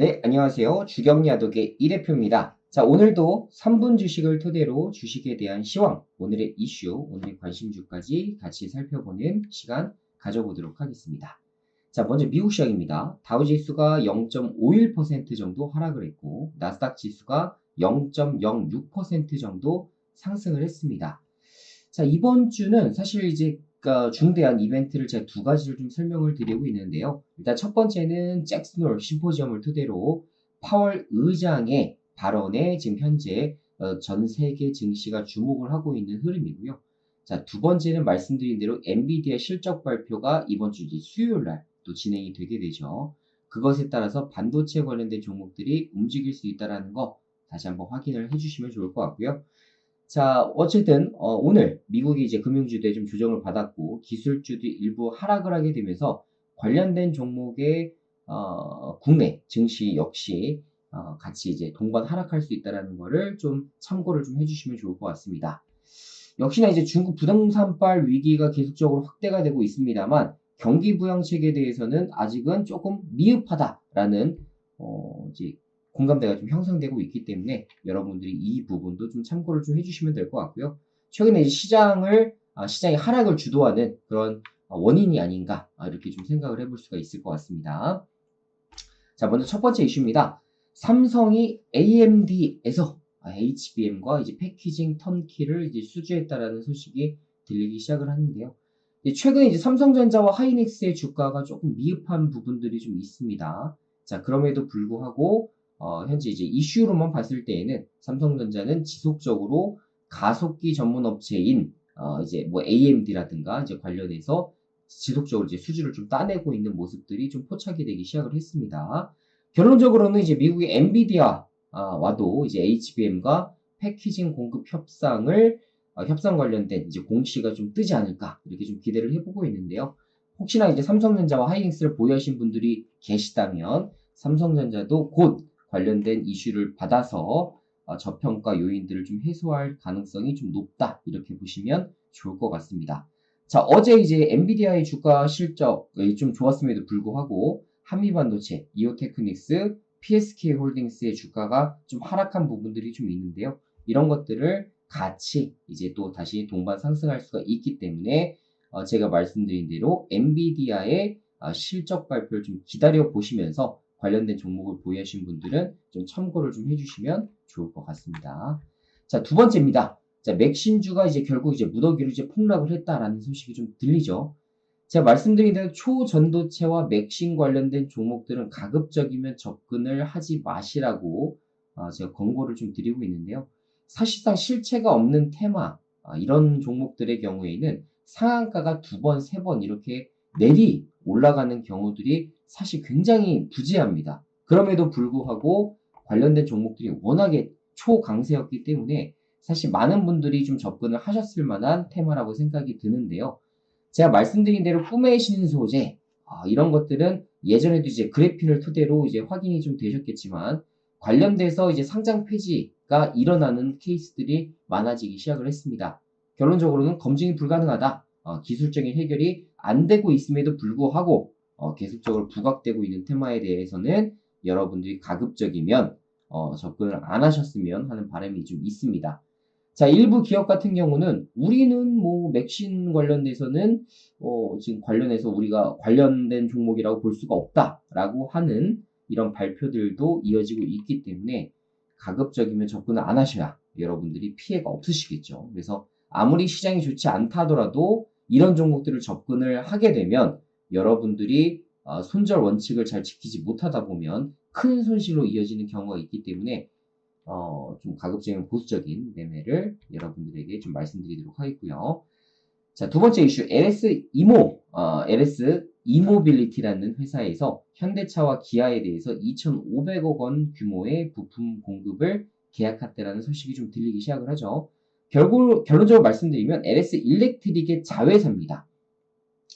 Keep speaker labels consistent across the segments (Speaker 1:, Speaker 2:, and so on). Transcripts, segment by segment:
Speaker 1: 네, 안녕하세요. 주경야독의 이대표입니다. 자, 오늘도 3분 주식을 토대로 주식에 대한 시황, 오늘의 이슈, 오늘의 관심주까지 같이 살펴보는 시간 가져보도록 하겠습니다. 자, 먼저 미국 시장입니다. 다우지수가 0.51% 정도 하락을 했고, 나스닥 지수가 0.06% 정도 상승을 했습니다. 자, 이번 주는 사실 이제 중대한 이벤트를 제가 두 가지를 좀 설명을 드리고 있는데요. 일단 첫 번째는 잭슨홀 심포지엄을 토대로 파월 의장의 발언에 지금 현재 전 세계 증시가 주목을 하고 있는 흐름이고요. 자, 두 번째는 말씀드린 대로 엔비디아 실적 발표가 이번 주 이제 수요일 날 또 진행이 되게 되죠. 그것에 따라서 반도체 관련된 종목들이 움직일 수 있다는 거 다시 한번 확인을 해주시면 좋을 것 같고요. 자, 어쨌든 오늘 미국이 이제 금융주도에 좀 조정을 받았고 기술주도 일부 하락을 하게 되면서 관련된 종목의 국내 증시 역시 같이 이제 동반 하락할 수 있다는 거를 좀 참고를 좀 해주시면 좋을 것 같습니다. 역시나 이제 중국 부동산발 위기가 계속적으로 확대가 되고 있습니다만 경기 부양 체계에 대해서는 아직은 조금 미흡하다라는 이제 공감대가 좀 형성되고 있기 때문에 여러분들이 이 부분도 좀 참고를 좀 해주시면 될 것 같고요. 최근에 이제 시장의 하락을 주도하는 그런 원인이 아닌가 이렇게 좀 생각을 해볼 수가 있을 것 같습니다. 자, 먼저 첫 번째 이슈입니다. 삼성이 AMD에서 HBM과 이제 패키징 턴키를 이제 수주했다라는 소식이 들리기 시작을 하는데요. 최근에 이제 삼성전자와 하이닉스의 주가가 조금 미흡한 부분들이 좀 있습니다. 자, 그럼에도 불구하고 현재 이제 이슈로만 봤을 때에는 삼성전자는 지속적으로 가속기 전문 업체인 이제 뭐 AMD라든가 이제 관련해서 지속적으로 이제 수주를 좀 따내고 있는 모습들이 좀 포착이 되기 시작을 했습니다. 결론적으로는 이제 미국의 엔비디아와도 이제 HBM과 패키징 공급 협상 관련된 이제 공시가 좀 뜨지 않을까 이렇게 좀 기대를 해보고 있는데요. 혹시나 이제 삼성전자와 하이닉스를 보유하신 분들이 계시다면 삼성전자도 곧 관련된 이슈를 받아서 저평가 요인들을 좀 해소할 가능성이 좀 높다 이렇게 보시면 좋을 것 같습니다. 자, 어제 이제 엔비디아의 주가 실적이 좀 좋았음에도 불구하고 한미반도체, 이오테크닉스, PSK홀딩스의 주가가 좀 하락한 부분들이 좀 있는데요. 이런 것들을 같이 이제 또 다시 동반 상승할 수가 있기 때문에 제가 말씀드린 대로 엔비디아의 실적 발표를 좀 기다려 보시면서 관련된 종목을 보유하신 분들은 좀 참고를 좀 해주시면 좋을 것 같습니다. 자, 두 번째입니다. 자, 맥신주가 이제 결국 이제 무더기로 이제 폭락을 했다라는 소식이 좀 들리죠. 제가 말씀드린 대로 초전도체와 맥신 관련된 종목들은 가급적이면 접근을 하지 마시라고 제가 권고를 좀 드리고 있는데요. 사실상 실체가 없는 테마, 이런 종목들의 경우에는 상한가가 두 번, 세 번 이렇게 내리 올라가는 경우들이 사실 굉장히 부재합니다. 그럼에도 불구하고 관련된 종목들이 워낙에 초강세였기 때문에 사실 많은 분들이 좀 접근을 하셨을 만한 테마라고 생각이 드는데요. 제가 말씀드린 대로 꿈의 신소재, 이런 것들은 예전에도 이제 그래핀을 토대로 이제 확인이 좀 되셨겠지만 관련돼서 이제 상장 폐지가 일어나는 케이스들이 많아지기 시작을 했습니다. 결론적으로는 검증이 불가능하다. 기술적인 해결이 안 되고 있음에도 불구하고 계속적으로 부각되고 있는 테마에 대해서는 여러분들이 가급적이면 접근을 안 하셨으면 하는 바람이 좀 있습니다. 자, 일부 기업 같은 경우는 우리는 뭐 맥신 관련돼서는 지금 관련해서 우리가 관련된 종목이라고 볼 수가 없다라고 하는 이런 발표들도 이어지고 있기 때문에 가급적이면 접근을 안 하셔야 여러분들이 피해가 없으시겠죠. 그래서 아무리 시장이 좋지 않다 하더라도 이런 종목들을 접근을 하게 되면 여러분들이 손절 원칙을 잘 지키지 못하다 보면 큰 손실로 이어지는 경우가 있기 때문에 좀 가급적이면 보수적인 매매를 여러분들에게 좀 말씀드리도록 하겠고요. 자, 두 번째 이슈, LS 이모빌리티라는 회사에서 현대차와 기아에 대해서 2,500억 원 규모의 부품 공급을 계약했다라는 소식이 좀 들리기 시작을 하죠. 결론적으로 말씀드리면 LS 일렉트릭의 자회사입니다.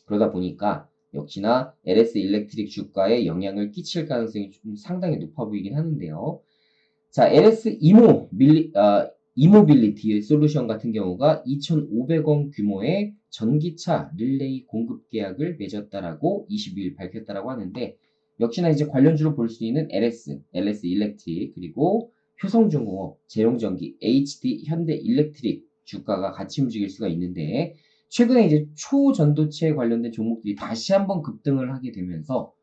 Speaker 1: 그러다 보니까 역시나 LS 일렉트릭 주가에 영향을 끼칠 가능성이 좀 상당히 높아 보이긴 하는데요. 자, 이모빌리티 솔루션 같은 경우가 2,500원 규모의 전기차 릴레이 공급 계약을 맺었다라고 22일 밝혔다라고 하는데 역시나 이제 관련주로 볼 수 있는 LS 일렉트릭, 그리고 효성중공업, 재용전기, HD 현대일렉트릭 주가가 같이 움직일 수가 있는데, 최근에 이제 초전도체 관련된 종목들이 다시 한번 급등을 하게 되면서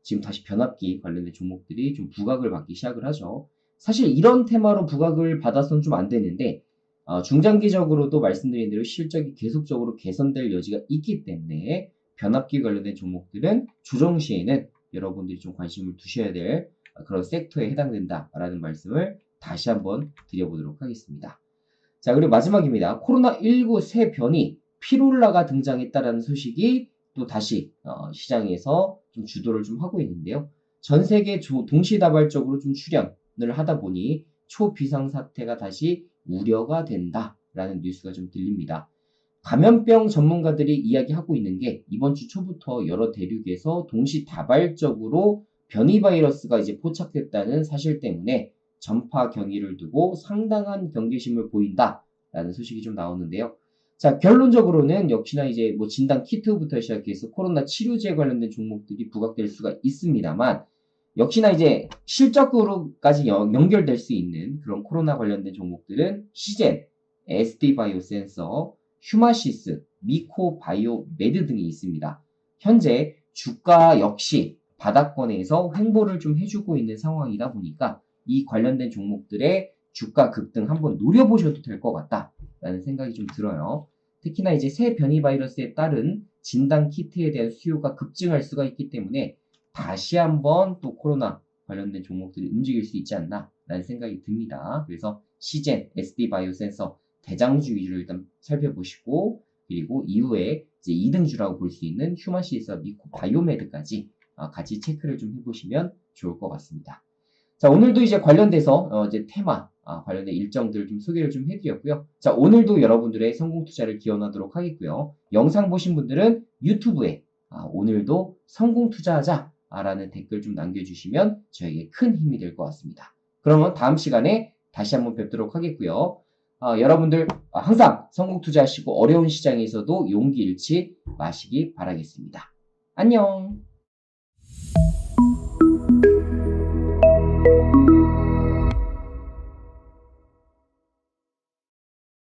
Speaker 1: 지금 다시 변압기 관련된 종목들이 좀 부각을 받기 시작을 하죠. 사실 이런 테마로 부각을 받아서는 좀 안 되는데, 중장기적으로도 말씀드린 대로 실적이 계속적으로 개선될 여지가 있기 때문에 변압기 관련된 종목들은 조정 시에는 여러분들이 좀 관심을 두셔야 될 그런 섹터에 해당된다라는 말씀을 다시 한번 드려보도록 하겠습니다. 자, 그리고 마지막입니다. 코로나19 새 변이 피룰라가 등장했다라는 소식이 또 다시 시장에서 좀 주도를 좀 하고 있는데요. 전 세계 동시다발적으로 좀 출현을 하다 보니 초비상사태가 다시 우려가 된다라는 뉴스가 좀 들립니다. 감염병 전문가들이 이야기하고 있는 게 이번 주 초부터 여러 대륙에서 동시다발적으로 변이 바이러스가 이제 포착됐다는 사실 때문에 전파 경위를 두고 상당한 경계심을 보인다라는 소식이 좀 나오는데요. 자, 결론적으로는 역시나 이제 뭐 진단 키트부터 시작해서 코로나 치료제 관련된 종목들이 부각될 수가 있습니다만, 역시나 이제 실적으로까지 연결될 수 있는 그런 코로나 관련된 종목들은 시젠, SD바이오센서, 휴마시스, 미코바이오메드 등이 있습니다. 현재 주가 역시 바닥권에서 횡보를 좀 해주고 있는 상황이다 보니까 이 관련된 종목들의 주가 급등 한번 노려보셔도 될 것 같다라는 생각이 좀 들어요. 특히나 이제 새 변이 바이러스에 따른 진단 키트에 대한 수요가 급증할 수가 있기 때문에 다시 한번 또 코로나 관련된 종목들이 움직일 수 있지 않나라는 생각이 듭니다. 그래서 시젠, SD바이오센서, 대장주 위주로 일단 살펴보시고, 그리고 이후에 이제 2등주라고 볼 수 있는 휴마시에서 미코바이오메드까지 같이 체크를 좀 해보시면 좋을 것 같습니다. 자, 오늘도 이제 관련돼서 이제 테마 관련된 일정들을 좀 소개를 좀 해드렸고요. 자, 오늘도 여러분들의 성공 투자를 기원하도록 하겠고요. 영상 보신 분들은 유튜브에 오늘도 성공 투자하자라는 댓글 좀 남겨주시면 저에게 큰 힘이 될 것 같습니다. 그러면 다음 시간에 다시 한번 뵙도록 하겠고요. 여러분들 항상 성공 투자하시고 어려운 시장에서도 용기 잃지 마시기 바라겠습니다. 안녕.